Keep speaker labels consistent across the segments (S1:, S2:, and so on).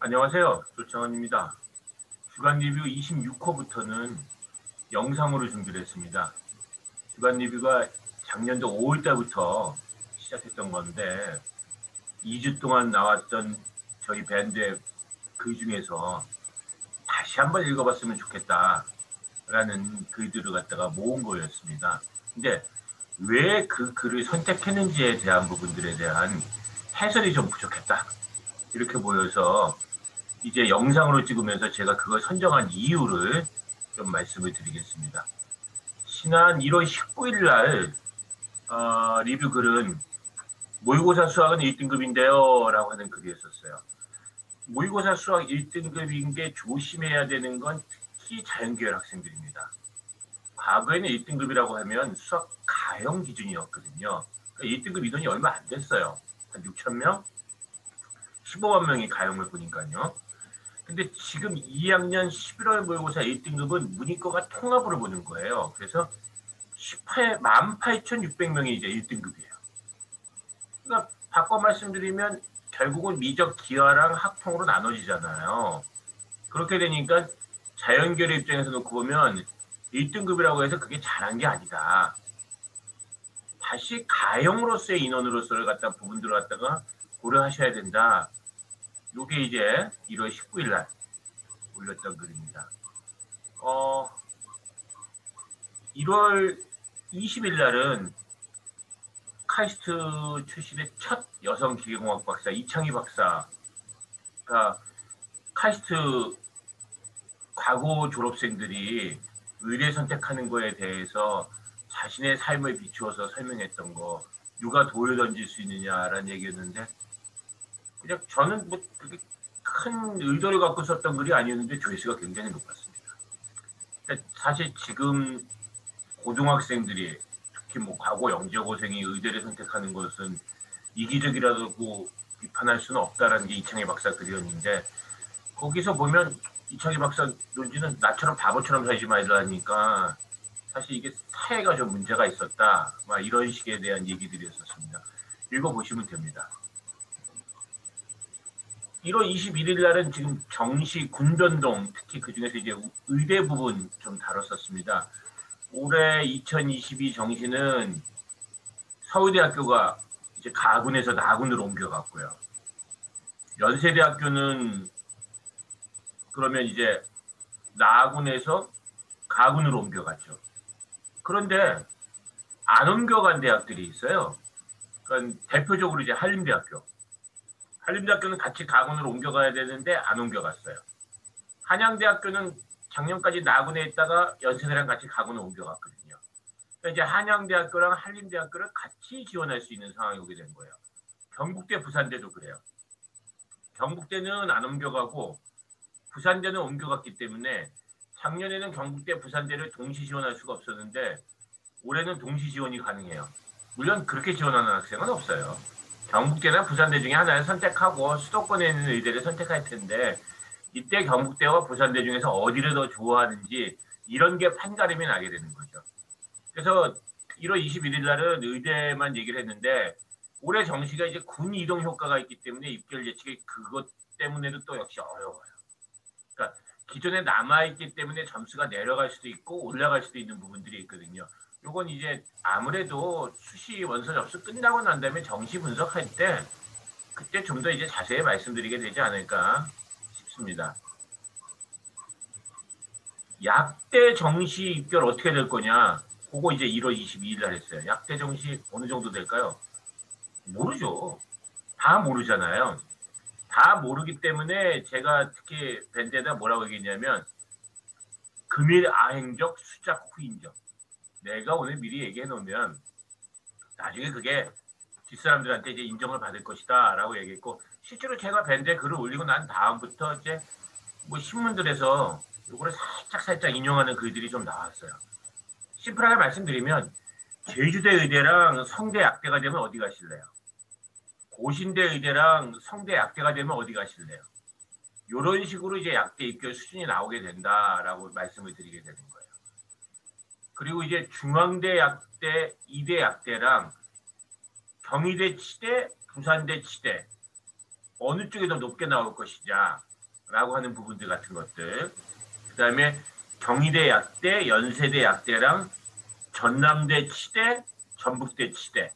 S1: 안녕하세요. 조창원입니다. 주간 리뷰 26호부터는 영상으로 준비를 했습니다. 주간 리뷰가 작년도 5월 달부터 시작했던 건데 2주 동안 나왔던 저희 밴드의 글 중에서 다시 한번 읽어봤으면 좋겠다라는 글들을 갖다가 모은 거였습니다. 근데 왜 그 글을 선택했는지에 대한 부분들에 대한 해설이 좀 부족했다. 이렇게 보여서 이제 영상으로 찍으면서 제가 그걸 선정한 이유를 좀 말씀을 드리겠습니다. 지난 1월 19일 날 리뷰 글은 모의고사 수학은 1등급인데요 라고 하는 글이었었어요. 모의고사 수학 1등급인 게 조심해야 되는 건 특히 자연계열 학생들입니다. 과거에는 1등급이라고 하면 수학 가형 기준이었거든요. 그러니까 1등급 인원이 얼마 안 됐어요. 한 6천 명? 15만 명이 가형을 보니까요. 근데 지금 2학년 11월 모의고사 1등급은 문이과가 통합으로 보는 거예요. 그래서 18,600명이 이제 1등급이에요. 그러니까 바꿔 말씀드리면 결국은 미적 기하랑 학통으로 나눠지잖아요. 그렇게 되니까 자연계열 입장에서 놓고 보면 1등급이라고 해서 그게 잘한 게 아니다. 다시 가형으로서의 인원으로서를 갖다 부분들을 갖다가 고려하셔야 된다. 이게 이제 1월 19일 날 올렸던 글입니다. 1월 20일 날은 카이스트 출신의 첫 여성 기계공학 박사 이창희 박사가 카이스트 과거 졸업생들이 의대 선택하는 거에 대해서 자신의 삶을 비추어서 설명했던 거, 누가 돌을 던질 수 있느냐라는 얘기였는데, 그냥 저는 뭐 그렇게 큰 의도를 갖고 썼던 글이 아니었는데 조회수가 굉장히 높았습니다. 그러니까 사실 지금 고등학생들이 특히 뭐 과거 영재고생이 의대를 선택하는 것은 이기적이라고 비판할 수는 없다라는 게 이창희 박사 글이었는데, 거기서 보면 이창희 박사 논지는 나처럼 바보처럼 살지 말라니까 사실 이게 사회가 좀 문제가 있었다, 막 이런 식에 대한 얘기들이었었습니다. 읽어보시면 됩니다. 1월 21일 날은 지금 정시 군변동, 특히 그 중에서 이제 의대 부분 좀 다뤘었습니다. 올해 2022 정시는 서울대학교가 이제 가군에서 나군으로 옮겨갔고요. 연세대학교는 그러면 이제 나군에서 가군으로 옮겨갔죠. 그런데 안 옮겨간 대학들이 있어요. 그러니까 대표적으로 이제 한림대학교. 한림대학교는 같이 가군으로 옮겨가야 되는데 안 옮겨갔어요. 한양대학교는 작년까지 나군에 있다가 연세대랑 같이 가군을 옮겨갔거든요. 그러니까 이제 한양대학교랑 한림대학교를 같이 지원할 수 있는 상황이 오게 된 거예요. 경북대, 부산대도 그래요. 경북대는 안 옮겨가고 부산대는 옮겨갔기 때문에 작년에는 경북대, 부산대를 동시 지원할 수가 없었는데 올해는 동시 지원이 가능해요. 물론 그렇게 지원하는 학생은 없어요. 경북대나 부산대 중에 하나를 선택하고 수도권에 있는 의대를 선택할 텐데 이때 경북대와 부산대 중에서 어디를 더 좋아하는지 이런 게 판가름이 나게 되는 거죠. 그래서 1월 21일 날은 의대만 얘기를 했는데 올해 정시가 이제 군 이동 효과가 있기 때문에 입결 예측이 그것 때문에도 또 역시 어려워요. 그러니까 기존에 남아있기 때문에 점수가 내려갈 수도 있고 올라갈 수도 있는 부분들이 있거든요. 요건 이제 아무래도 수시 원서 접수 끝나고 난 다음에 정시 분석할 때 그때 좀 더 이제 자세히 말씀드리게 되지 않을까 싶습니다. 약대 정시 입결 어떻게 될 거냐? 그거 이제 1월 22일 날 했어요. 약대 정시 어느 정도 될까요? 모르죠. 다 모르잖아요. 다 모르기 때문에 제가 특히 밴드에다 뭐라고 얘기했냐면 금일 아행적 수작 후인적. 내가 오늘 미리 얘기해 놓으면 나중에 그게 뒷사람들한테 이제 인정을 받을 것이다 라고 얘기했고, 실제로 제가 밴드에 글을 올리고 난 다음부터 이제 뭐 신문들에서 이거를 살짝 인용하는 글들이 좀 나왔어요. 심플하게 말씀드리면 제주대 의대랑 성대 약대가 되면 어디 가실래요? 고신대 의대랑 성대 약대가 되면 어디 가실래요? 이런 식으로 이제 약대 입결 수준이 나오게 된다라고 말씀을 드리게 되는 거예요. 그리고 이제 중앙대 약대, 이대 약대랑 경희대 치대, 부산대 치대 어느 쪽이 더 높게 나올 것이냐, 하는 부분들 같은 것들. 그 다음에 경희대 약대, 연세대 약대랑 전남대 치대, 전북대 치대.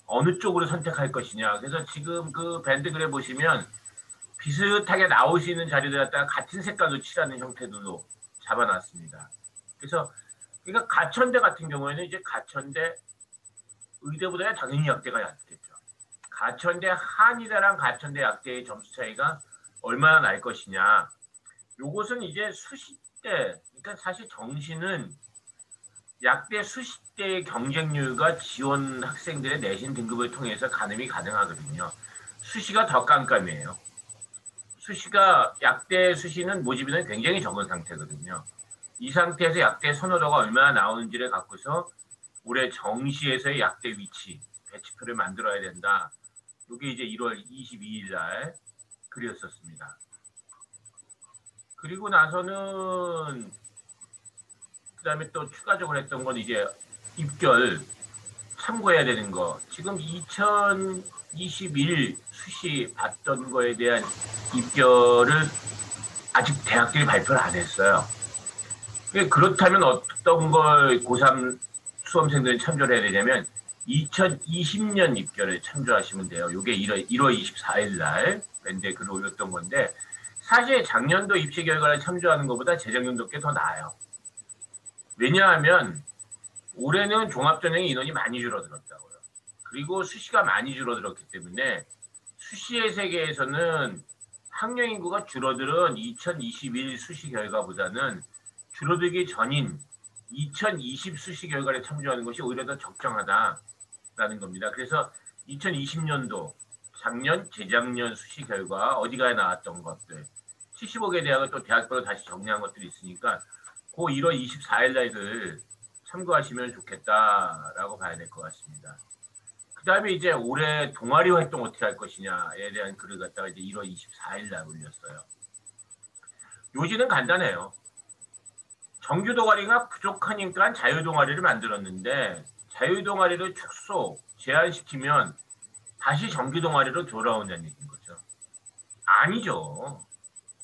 S1: 어느 쪽으로 선택할 것이냐. 그래서 지금 그 밴드글에 보시면 비슷하게 나올 수 있는 자리를 갖다가 같은 색깔로 칠하는 형태도 잡아놨습니다. 그래서 그러니까 가천대 같은 경우에는 이제 가천대 의대보다 당연히 약대가 얕겠죠. 가천대 한의대랑 가천대 약대의 점수 차이가 얼마나 날 것이냐. 요것은 이제 수시대, 그러니까 사실 정시는 약대 수시대의 경쟁률과 지원 학생들의 내신 등급을 통해서 가늠이 가능하거든요. 수시가 더 깜깜해요. 수시가 약대 수시는 모집인은 굉장히 적은 상태거든요. 이 상태에서 약대 선호도가 얼마나 나오는지를 갖고서 올해 정시에서의 약대 위치 배치표를 만들어야 된다. 이게 이제 1월 22일 날 글이었었습니다. 그리고 나서는 그다음에 또 추가적으로 했던 건 이제 입결 참고해야 되는 거. 지금 2021 수시 봤던 거에 대한 입결을 아직 대학들이 발표를 안 했어요. 그렇다면 어떤 걸 고3 수험생들이 참조를 해야 되냐면 2020년 입결에 참조하시면 돼요. 이게 1월 24일 날 밴드에 글을 올렸던 건데 사실 작년도 입시 결과를 참조하는 것보다 재작년도 꽤 더 나아요. 왜냐하면 올해는 종합전형의 인원이 많이 줄어들었다고요. 그리고 수시가 많이 줄어들었기 때문에 수시의 세계에서는 학령 인구가 줄어들은 2021 수시 결과보다는 줄어들기 전인 2020 수시 결과를 참조하는 것이 오히려 더 적정하다라는 겁니다. 그래서 2020년도 작년, 재작년 수시 결과 어디가 나왔던 것들 75개 대학을 또 대학별로 다시 정리한 것들이 있으니까 그 1월 24일 날들 참고하시면 좋겠다라고 봐야 될 것 같습니다. 그 다음에 이제 올해 동아리 활동 어떻게 할 것이냐에 대한 글을 갖다가 이제 1월 24일 날 올렸어요. 요지는 간단해요. 정규 동아리가 부족하니까 자유 동아리를 만들었는데 자유 동아리를 축소, 제한시키면 다시 정규 동아리로 돌아온다는 얘기인 거죠. 아니죠.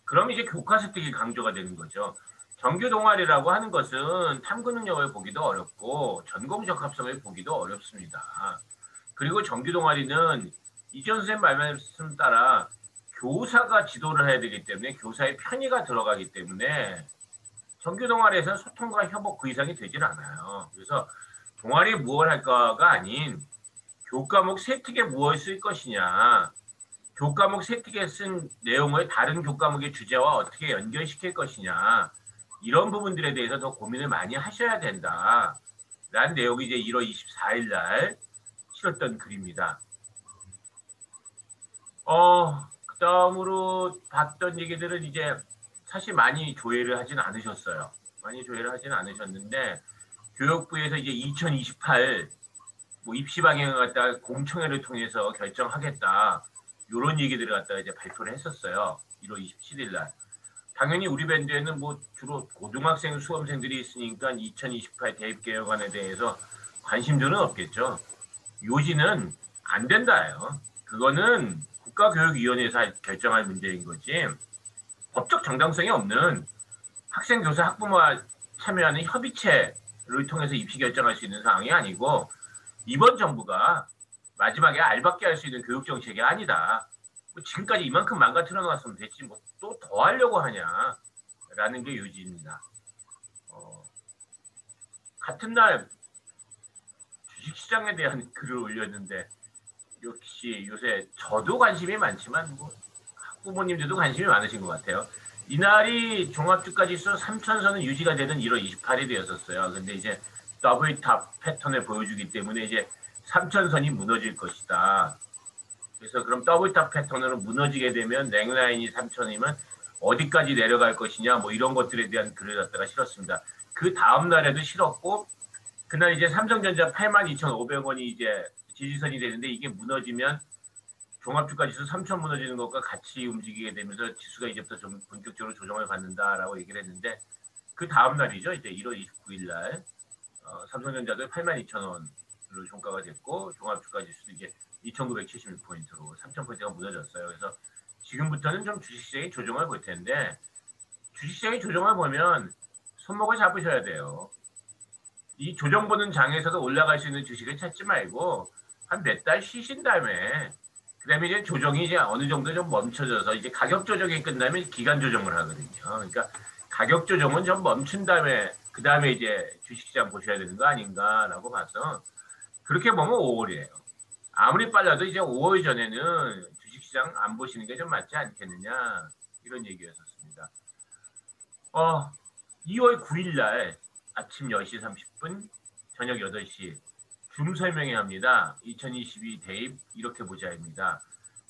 S1: 그럼 이제 교과 습득이 강조가 되는 거죠. 정규 동아리라고 하는 것은 탐구 능력을 보기도 어렵고 전공 적합성을 보기도 어렵습니다. 그리고 정규 동아리는 이전 선생님 말씀 따라 교사가 지도를 해야 되기 때문에 교사의 편의가 들어가기 때문에 정규 동아리에서는 소통과 협업 그 이상이 되질 않아요. 그래서 동아리에 무엇을 할까가 아닌 교과목 세특에 무엇을 쓸 것이냐, 교과목 세특에 쓴 내용을 다른 교과목의 주제와 어떻게 연결시킬 것이냐, 이런 부분들에 대해서 더 고민을 많이 하셔야 된다. 라는 내용이 이제 1월 24일 날 실었던 글입니다. 그 다음으로 봤던 얘기들은 이제 사실 많이 조회를 하진 않으셨어요. 많이 조회를 하진 않으셨는데, 교육부에서 이제 2028 뭐 입시 방향을 갖다가 공청회를 통해서 결정하겠다. 이런 얘기들을 갖다가 이제 발표를 했었어요. 1월 27일 날. 당연히 우리 밴드에는 뭐 주로 고등학생 수험생들이 있으니까 2028 대입개혁안에 대해서 관심들은 없겠죠. 요지는 안 된다예요. 그거는 국가교육위원회에서 결정할 문제인 거지. 법적 정당성이 없는 학생, 교사, 학부모와 참여하는 협의체를 통해서 입시 결정할 수 있는 상황이 아니고 이번 정부가 마지막에 알받게 할 수 있는 교육 정책이 아니다. 뭐 지금까지 이만큼 망가뜨려 놨으면 됐지 뭐 또 더 하려고 하냐라는 게 요지입니다. 같은 날 주식시장에 대한 글을 올렸는데 역시 요새 저도 관심이 많지만 뭐 학부모님들도 관심이 많으신 것 같아요. 이날이 종합주가지수 3천선은 유지가 되는 1월 28일이었었어요. 근데 이제 더블 탑 패턴을 보여주기 때문에 이제 3천선이 무너질 것이다. 그래서 그럼 더블 탑 패턴으로 무너지게 되면 넥라인이 3천이면 어디까지 내려갈 것이냐 뭐 이런 것들에 대한 글을 갖다가 실었습니다. 그 다음 날에도 실었고 그날 이제 삼성전자 82,500원이 이제 지지선이 되는데 이게 무너지면 종합주가지수 3천 무너지는 것과 같이 움직이게 되면서 지수가 이제부터 좀 본격적으로 조정을 받는다라고 얘기를 했는데 그 다음 날이죠. 이제 1월 29일 날 삼성전자도 82,000원으로 종가가 됐고 종합주가지수도 이제 2,976포인트로 3,000포인트가 무너졌어요. 그래서 지금부터는 좀 주식시장이 조정을 볼 텐데 주식시장이 조정을 보면 손목을 잡으셔야 돼요. 이 조정 보는 장에서도 올라갈 수 있는 주식을 찾지 말고 한 몇 달 쉬신 다음에 그다음에 이제 조정이 이제 어느 정도 좀 멈춰져서 이제 가격 조정이 끝나면 기간 조정을 하거든요. 그러니까 가격 조정은 좀 멈춘 다음에 그다음에 이제 주식시장 보셔야 되는 거 아닌가라고 봐서 그렇게 보면 5월이에요. 아무리 빨라도 이제 5월 전에는 주식시장 안 보시는 게 좀 맞지 않겠느냐 이런 얘기였었습니다. 2월 9일 날 아침 10시 30분 저녁 8시 줌 설명회 합니다. 2022 대입 이렇게 보자입니다.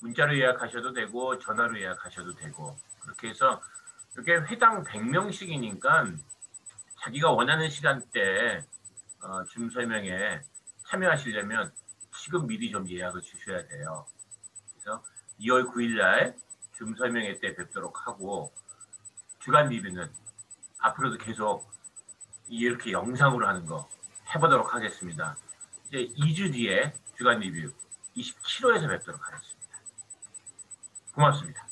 S1: 문자로 예약하셔도 되고 전화로 예약하셔도 되고 그렇게 해서 이렇게 회당 100명씩이니까 자기가 원하는 시간대에 줌 설명회 참여하시려면 지금 미리 좀 예약을 주셔야 돼요. 그래서 2월 9일 날 줌 설명회 때 뵙도록 하고 주간 리뷰는 앞으로도 계속 이렇게 영상으로 하는 거 해보도록 하겠습니다. 이제 2주 뒤에 주간 리뷰 27호에서 뵙도록 하겠습니다. 고맙습니다.